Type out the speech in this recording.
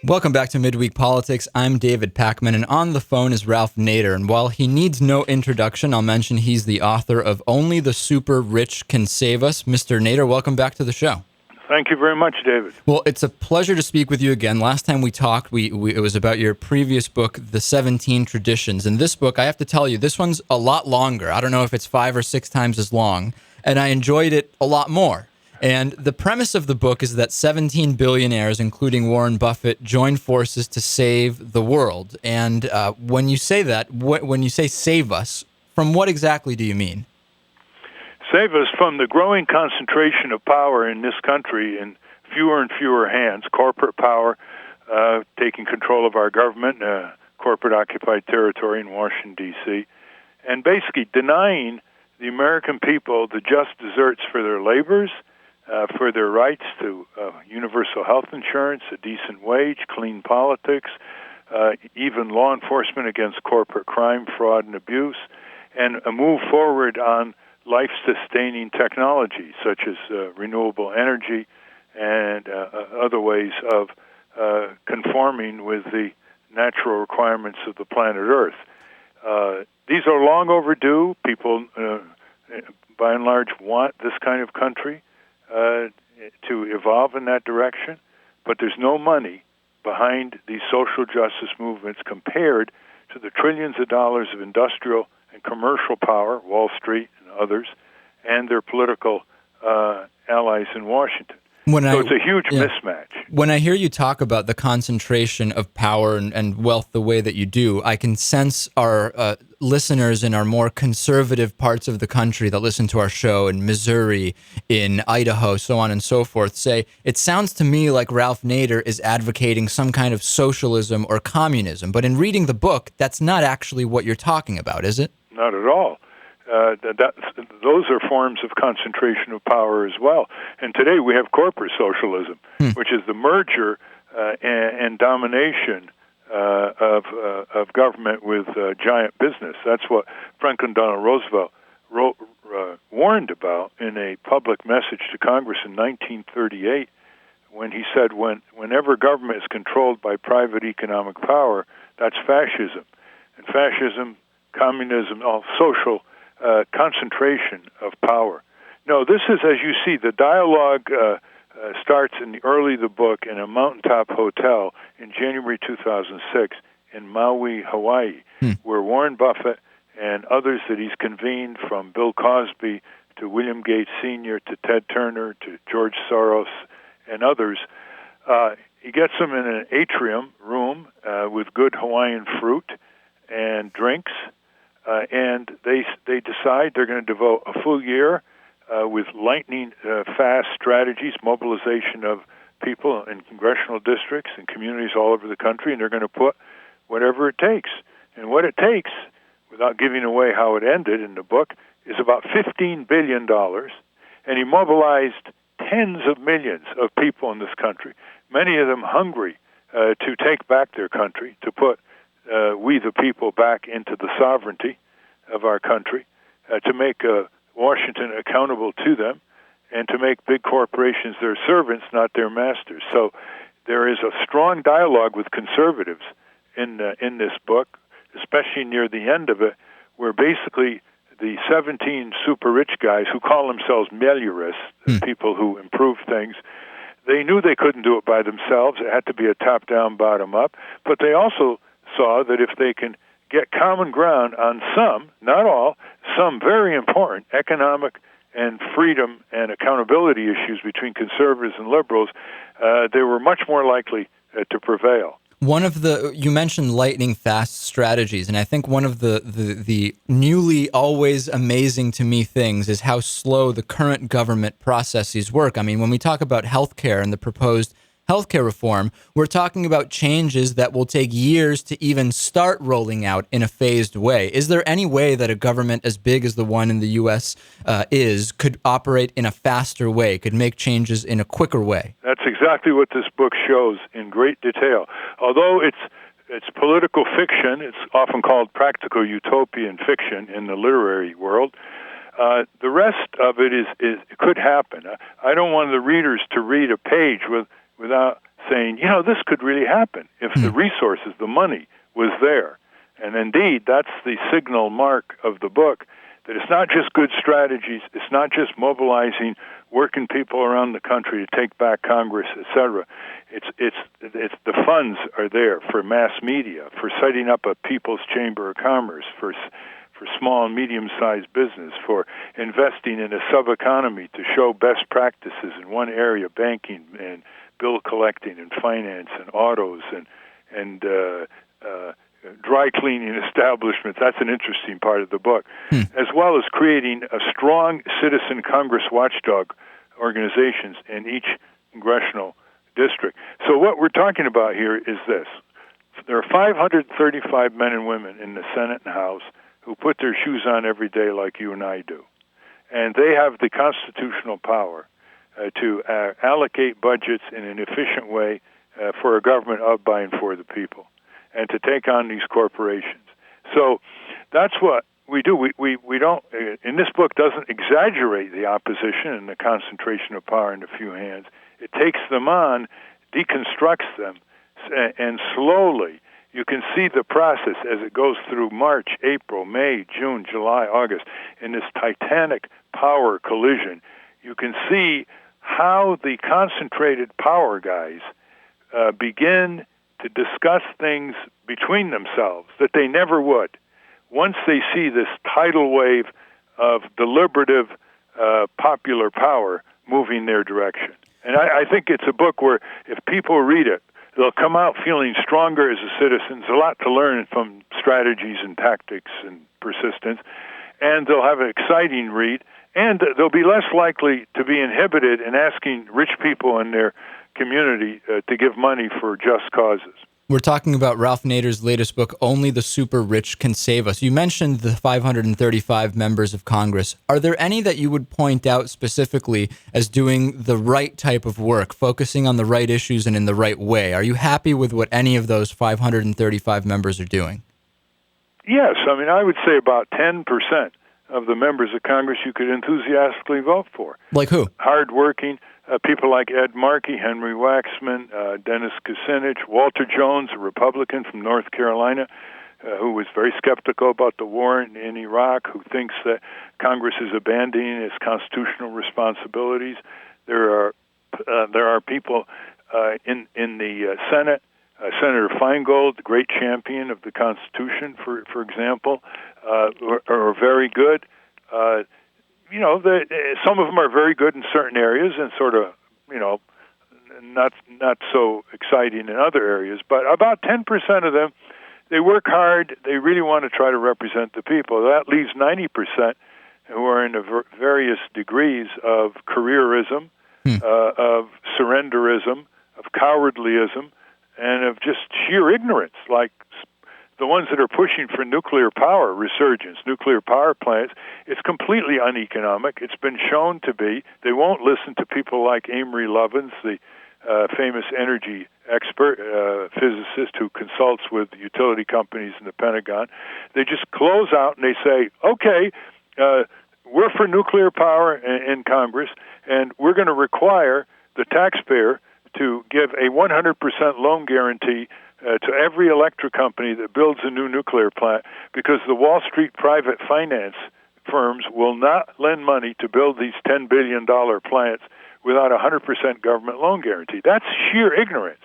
Welcome back to Midweek Politics. I'm David Pakman, and on the phone is Ralph Nader. And while he needs no introduction, I'll mention he's the author of Only the Super Rich Can Save Us. Mr. Nader, welcome back to the show. Thank you very much, David. Well, it's a pleasure to speak with you again. Last time we talked, it was about your previous book, The 17 Traditions. And this book, I have to tell you, this one's a lot longer. I don't know if it's 5 or 6 times as long, and I enjoyed it a lot more. And the premise of the book is that 17 billionaires, including Warren Buffett, join forces to save the world. And when you say that, when you say save us, from what exactly do you mean? Save us from the growing concentration of power in this country in fewer and fewer hands, corporate power taking control of our government, corporate-occupied territory in Washington, D.C., and basically denying the American people the just deserts for their labors, for their rights to universal health insurance, a decent wage, clean politics, even law enforcement against corporate crime, fraud, and abuse, and a move forward on life-sustaining technology such as renewable energy and other ways of conforming with the natural requirements of the planet Earth. These are long overdue. People, by and large, want this kind of country to evolve in that direction, but there's no money behind these social justice movements compared to the trillions of dollars of industrial and commercial power, Wall Street and others, and their political allies in Washington. So it's a huge mismatch. When I hear you talk about the concentration of power and wealth the way that you do, I can sense our listeners in our more conservative parts of the country that listen to our show in Missouri, in Idaho, so on and so forth, say, it sounds to me like Ralph Nader is advocating some kind of socialism or communism. But in reading the book, that's not actually what you're talking about, is it? Not at all. Those are forms of concentration of power as well. And today we have corporate socialism, which is the merger and domination of government with giant business. That's what Franklin Delano Roosevelt warned about in a public message to Congress in 1938, when he said, whenever government is controlled by private economic power, that's fascism. And fascism, communism, all social concentration of power. No, this is, as you see, the dialogue starts in the book in a mountaintop hotel in January 2006 in Maui, Hawaii, where Warren Buffett and others that he's convened, from Bill Cosby to William Gates Sr. to Ted Turner to George Soros and others, he gets them in an atrium room with good Hawaiian fruit and drinks, and they decide they're going to devote a full year with lightning-fast strategies, mobilization of people in congressional districts and communities all over the country, and they're going to put whatever it takes. And what it takes, without giving away how it ended in the book, is about $15 billion, and he mobilized tens of millions of people in this country, many of them hungry to take back their country, to put we the people back into the sovereignty of our country, to make Washington accountable to them, and to make big corporations their servants, not their masters. So there is a strong dialogue with conservatives in this book, especially near the end of it, where basically the 17 super rich guys who call themselves meliorists, people who improve things, they knew they couldn't do it by themselves. It had to be a top-down, bottom-up. But they also saw that if they can get common ground on some, not all, some very important economic and freedom and accountability issues between conservatives and liberals, they were much more likely to prevail. You mentioned lightning fast strategies, and I think one of the newly always amazing to me things is how slow the current government processes work. I mean, when we talk about healthcare and the proposed healthcare reform, we're talking about changes that will take years to even start rolling out in a phased way. Is there any way that a government as big as the one in the U.S. Could operate in a faster way, could make changes in a quicker way? That's exactly what this book shows in great detail. Although it's political fiction, it's often called practical utopian fiction in the literary world. The rest of it could happen. I don't want the readers to read a page without saying, this could really happen if the resources, the money, was there. And indeed, that's the signal mark of the book, that it's not just good strategies, it's not just mobilizing working people around the country to take back Congress, etc. It's the funds are there for mass media, for setting up a People's Chamber of Commerce, for small and medium-sized business, for investing in a sub-economy to show best practices in one area, banking and bill collecting and finance and autos and dry cleaning establishments. That's an interesting part of the book, as well as creating a strong citizen Congress watchdog organizations in each congressional district. So what we're talking about here is this. There are 535 men and women in the Senate and House who put their shoes on every day like you and I do. And they have the constitutional power to allocate budgets in an efficient way for a government of, by, and for the people, and to take on these corporations. So that's what we do. We don't, in this book, doesn't exaggerate the opposition and the concentration of power in a few hands. It takes them on, deconstructs them, and slowly you can see the process as it goes through March, April, May, June, July, August, in this titanic power collision. You can see how the concentrated power guys begin to discuss things between themselves that they never would once they see this tidal wave of deliberative popular power moving their direction. And I think it's a book where if people read it, they'll come out feeling stronger as a citizen. There's a lot to learn from strategies and tactics and persistence, and they'll have an exciting read, and they'll be less likely to be inhibited in asking rich people in their community to give money for just causes. We're talking about Ralph Nader's latest book, Only the Super Rich Can Save Us. You mentioned the 535 members of Congress. Are there any that you would point out specifically as doing the right type of work, focusing on the right issues and in the right way? Are you happy with what any of those 535 members are doing? Yes. I mean, I would say about 10% of the members of Congress you could enthusiastically vote for. Like who? Hardworking. People like Ed Markey, Henry Waxman, Dennis Kucinich, Walter Jones, a Republican from North Carolina, who was very skeptical about the war in Iraq, who thinks that Congress is abandoning its constitutional responsibilities. There are people in the Senate. Senator Feingold, the great champion of the Constitution, for example, are very good. Some of them are very good in certain areas and sort of, not so exciting in other areas. But about 10% of them, they work hard. They really want to try to represent the people. That leaves 90% who are in various degrees of careerism, of surrenderism, of cowardlyism, and of just sheer ignorance, like the ones that are pushing for nuclear power resurgence, nuclear power plants. It's completely uneconomic. It's been shown to be. They won't listen to people like Amory Lovins, the famous energy expert, physicist who consults with utility companies in the Pentagon. They just close out and they say, okay, we're for nuclear power in Congress, and we're going to require the taxpayer to give a 100% loan guarantee to every electric company that builds a new nuclear plant, because the Wall Street private finance firms will not lend money to build these $10 billion plants without a 100% government loan guarantee. That's sheer ignorance.